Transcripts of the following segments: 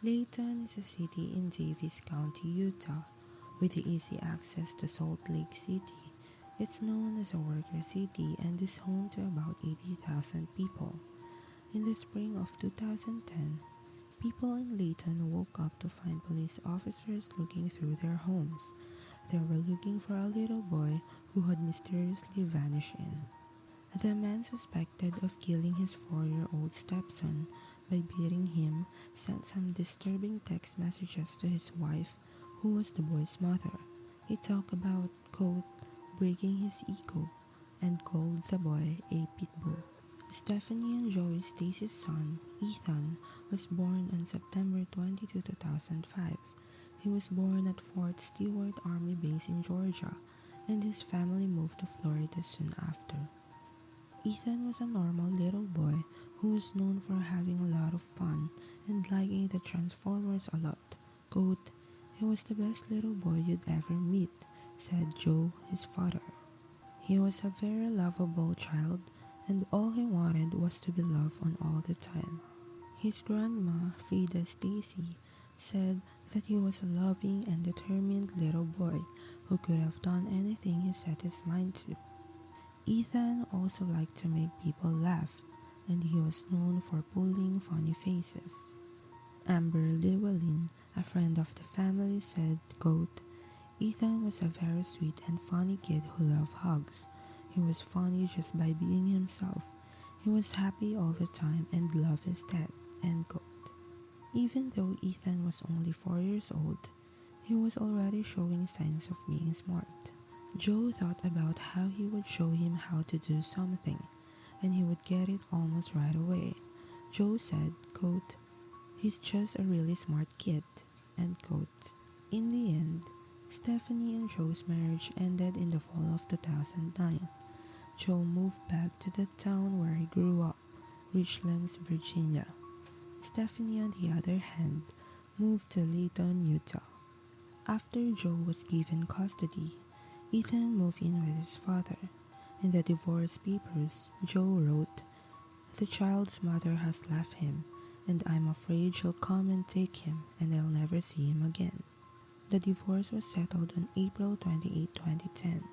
Layton is a city in Davis County, Utah, with easy access to Salt Lake City. It's known as a worker city and is home to about 80,000 people. In the spring of 2010, people in Layton woke up to find police officers looking through their homes. They were looking for a little boy who had mysteriously vanished in. The man suspected of killing his 4-year-old stepson by beating him sent some disturbing text messages to his wife, who was the boy's mother. He talked about, quote, breaking his ego, and called the boy a pit bull. Stephanie and Joey Stacy's son, Ethan, was born on September 22, 2005. He was born at Fort Stewart Army Base in Georgia, and his family moved to Florida soon after. Ethan was a normal little boy who was known for having a lot of fun and liking the Transformers a lot. Quote, he was the best little boy you'd ever meet, said Joe, his father. He was a very lovable child, and all he wanted was to be loved on all the time. His grandma, Frida Stacy, said that he was a loving and determined little boy who could have done anything he set his mind to. Ethan also liked to make people laugh, and he was known for pulling funny faces. Amber Llewellyn, a friend of the family, said, quote, Ethan was a very sweet and funny kid who loved hugs. He was funny just by being himself. He was happy all the time and loved his dad, end quote. Even though Ethan was only 4 years old, he was already showing signs of being smart. Joe thought about how he would show him how to do something, and he would get it almost right away. Joe said, quote, he's just a really smart kid, end quote. In the end, Stephanie and Joe's marriage ended in the fall of 2009. Joe moved back to the town where he grew up, Richlands, Virginia. Stephanie, on the other hand, moved to Layton, Utah. After Joe was given custody, Ethan moved in with his father. In the divorce papers, Joe wrote, the child's mother has left him, and I'm afraid she'll come and take him, and I'll never see him again. The divorce was settled on April 28, 2010,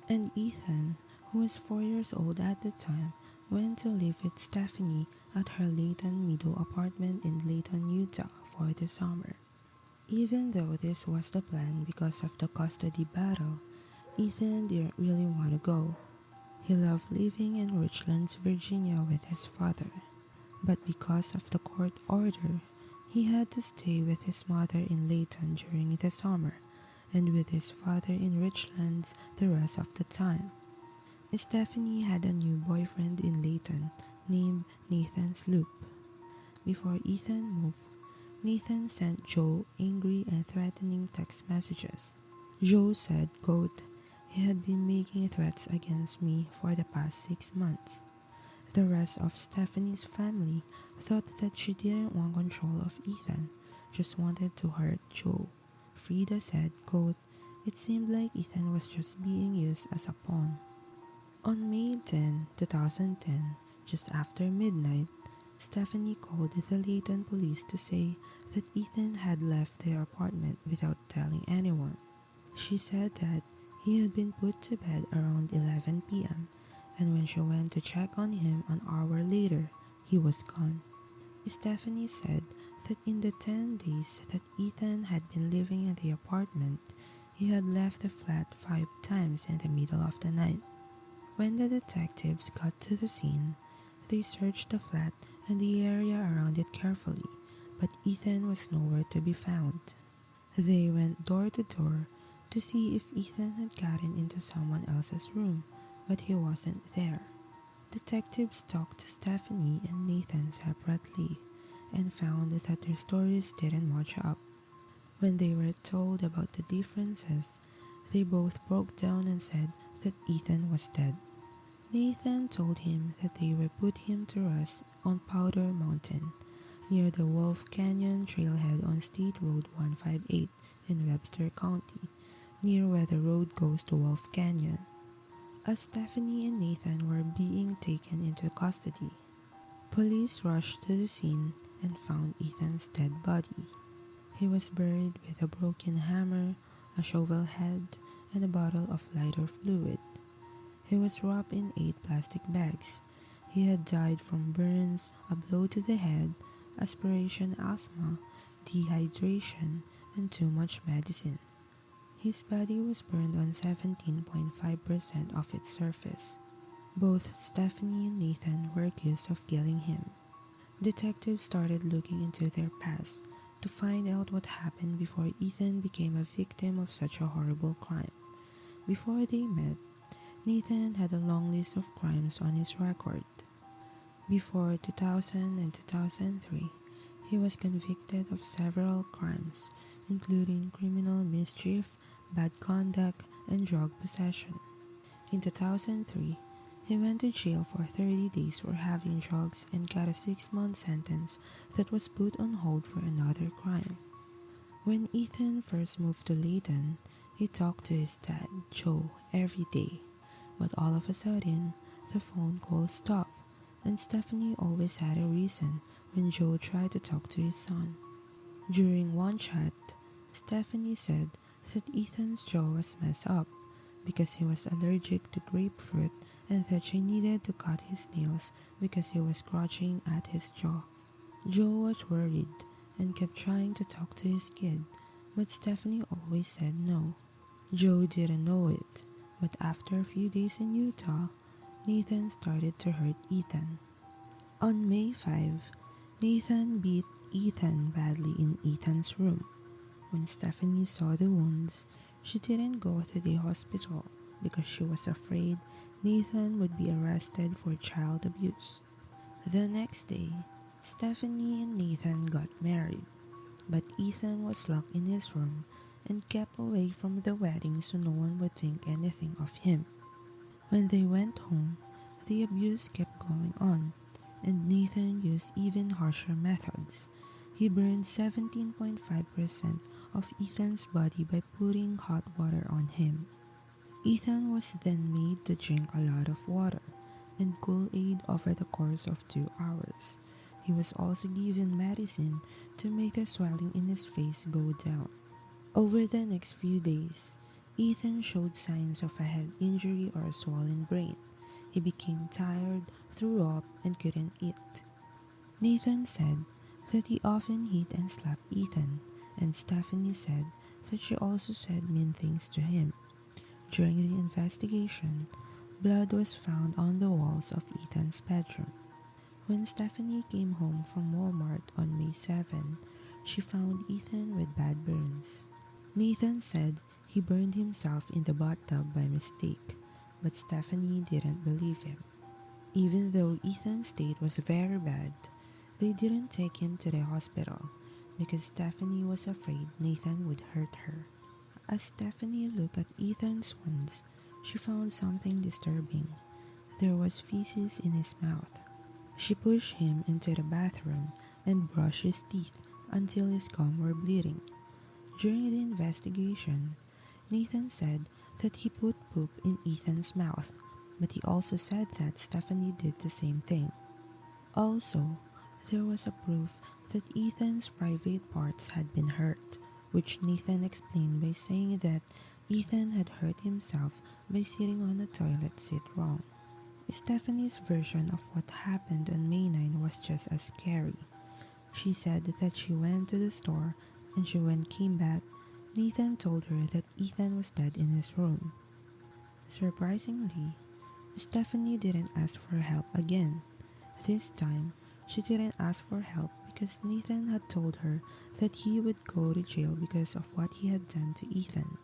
and Ethan, who was 4 years old at the time, went to live with Stephanie at her Layton Meadow apartment in Layton, Utah for the summer. Even though this was the plan because of the custody battle, Ethan didn't really want to go. He loved living in Richlands, Virginia with his father, but because of the court order, he had to stay with his mother in Layton during the summer and with his father in Richlands the rest of the time. Stephanie had a new boyfriend in Layton named Nathan Sloop. Before Ethan moved, Nathan sent Joe angry and threatening text messages. Joe said, quote, he had been making threats against me for the past 6 months. The rest of Stephanie's family thought that she didn't want control of Ethan, just wanted to hurt Joe. Frida said, quote, it seemed like Ethan was just being used as a pawn. On May 10, 2010, just after midnight, Stephanie called the Layton police to say that Ethan had left their apartment without telling anyone. She said that he had been put to bed around 11 p.m., and when she went to check on him an hour later, he was gone. Stephanie said that in the 10 days that Ethan had been living in the apartment, he had left the flat 5 times in the middle of the night. When the detectives got to the scene, they searched the flat and the area around it carefully, but Ethan was nowhere to be found. They went door to door to see if Ethan had gotten into someone else's room, but he wasn't there. Detectives talked to Stephanie and Nathan separately and found that their stories didn't match up. When they were told about the differences, they both broke down and said that Ethan was dead. Nathan told him that they would put him to rest on Powder Mountain, near the Wolf Canyon trailhead on State Road 158 in Webster County, near where the road goes to Wolf Canyon. As Stephanie and Nathan were being taken into custody, police rushed to the scene and found Ethan's dead body. He was buried with a broken hammer, a shovel head, and a bottle of lighter fluid. He was wrapped in 8 plastic bags. He had died from burns, a blow to the head, aspiration asthma, dehydration, and too much medicine. His body was burned on 17.5% of its surface. Both Stephanie and Nathan were accused of killing him. Detectives started looking into their past to find out what happened before Ethan became a victim of such a horrible crime. Before they met, Nathan had a long list of crimes on his record. Before 2000 and 2003, he was convicted of several crimes, including criminal mischief, bad conduct, and drug possession. In 2003, he went to jail for 30 days for having drugs and got a 6-month sentence that was put on hold for another crime. When Ethan first moved to Layton, he talked to his dad, Joe, every day. But all of a sudden, the phone call stopped, and Stephanie always had a reason when Joe tried to talk to his son. During one chat, Stephanie said that Ethan's jaw was messed up because he was allergic to grapefruit and that she needed to cut his nails because he was scratching at his jaw. Joe was worried and kept trying to talk to his kid, but Stephanie always said no. Joe didn't know it, but after a few days in Utah, Nathan started to hurt Ethan. On May 5, Nathan beat Ethan badly in Ethan's room. When Stephanie saw the wounds, she didn't go to the hospital because she was afraid Nathan would be arrested for child abuse. The next day, Stephanie and Nathan got married, but Ethan was locked in his room and kept away from the wedding so no one would think anything of him. When they went home, the abuse kept going on, and Nathan used even harsher methods. He burned 17.5% of Ethan's body by putting hot water on him. Ethan was then made to drink a lot of water and Kool-Aid over the course of 2 hours. He was also given medicine to make the swelling in his face go down. Over the next few days, Ethan showed signs of a head injury or a swollen brain. He became tired, threw up, and couldn't eat. Nathan said that he often hit and slapped Ethan, and Stephanie said that she also said mean things to him. During the investigation, blood was found on the walls of Ethan's bedroom. When Stephanie came home from Walmart on May 7, she found Ethan with bad burns. Nathan said he burned himself in the bathtub by mistake, but Stephanie didn't believe him. Even though Ethan's state was very bad, they didn't take him to the hospital because Stephanie was afraid Nathan would hurt her. As Stephanie looked at Ethan's wounds, she found something disturbing. There was feces in his mouth. She pushed him into the bathroom and brushed his teeth until his gums were bleeding. During the investigation, Nathan said that he put poop in Ethan's mouth, but he also said that Stephanie did the same thing. Also, there was a proof that Ethan's private parts had been hurt, which Nathan explained by saying that Ethan had hurt himself by sitting on the toilet seat wrong. Stephanie's version of what happened on May 9 was just as scary. She said that she went to the store and when she came back, Nathan told her that Ethan was dead in his room. Surprisingly, Stephanie didn't ask for help again. This time, she didn't ask for help because Nathan had told her that he would go to jail because of what he had done to Ethan.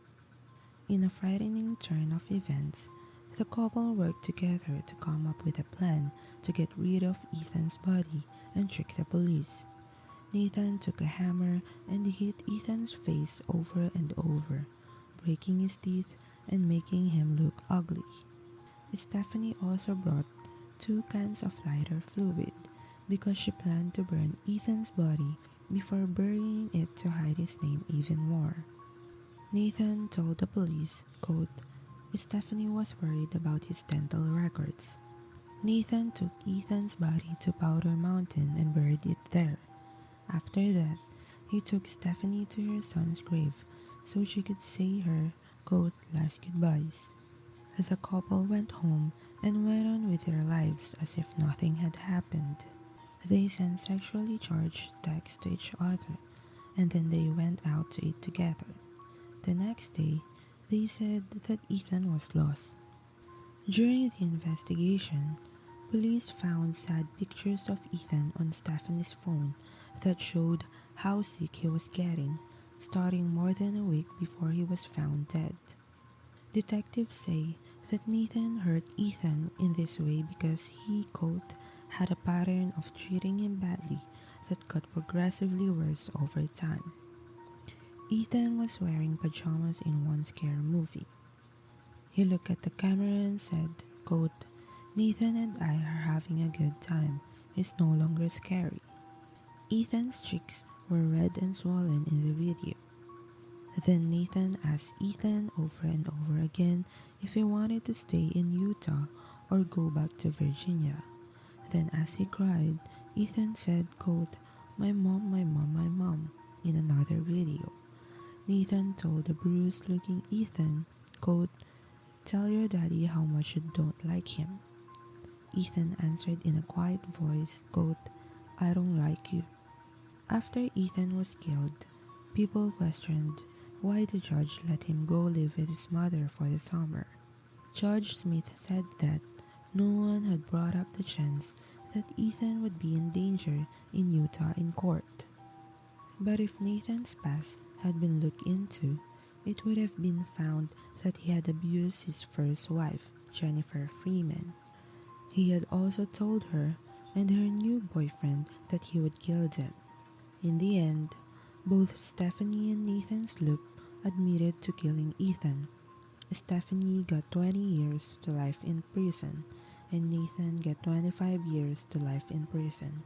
In a frightening turn of events, the couple worked together to come up with a plan to get rid of Ethan's body and trick the police. Nathan took a hammer and hit Ethan's face over and over, breaking his teeth and making him look ugly. Stephanie also brought 2 cans of lighter fluid because she planned to burn Ethan's body before burying it to hide his name even more. Nathan told the police, quote, Stephanie was worried about his dental records. Nathan took Ethan's body to Powder Mountain and buried it there. After that, he took Stephanie to her son's grave so she could say her, quote, last goodbyes. The couple went home and went on with their lives as if nothing had happened. They sent sexually charged texts to each other, and then they went out to eat together. The next day, they said that Ethan was lost. During the investigation, police found sad pictures of Ethan on Stephanie's phone that showed how sick he was getting, starting more than a week before he was found dead. Detectives say that Nathan hurt Ethan in this way because he, quote, had a pattern of treating him badly that got progressively worse over time. Ethan was wearing pajamas in one scary movie. He looked at the camera and said, quote, Nathan and I are having a good time. It's no longer scary. Ethan's cheeks were red and swollen in the video. Then Nathan asked Ethan over and over again if he wanted to stay in Utah or go back to Virginia. Then as he cried, Ethan said, quote, my mom, my mom, my mom, in another video. Nathan told the bruised looking Ethan, quote, tell your daddy how much you don't like him. Ethan answered in a quiet voice, quote, I don't like you. After Ethan was killed, people questioned why the judge let him go live with his mother for the summer. Judge Smith said that no one had brought up the chance that Ethan would be in danger in Utah in court. But if Nathan's past had been looked into, it would have been found that he had abused his first wife, Jennifer Freeman. He had also told her and her new boyfriend that he would kill them. In the end, both Stephanie and Nathan Sloop admitted to killing Ethan. Stephanie got 20 years to life in prison, and Nathan got 25 years to life in prison.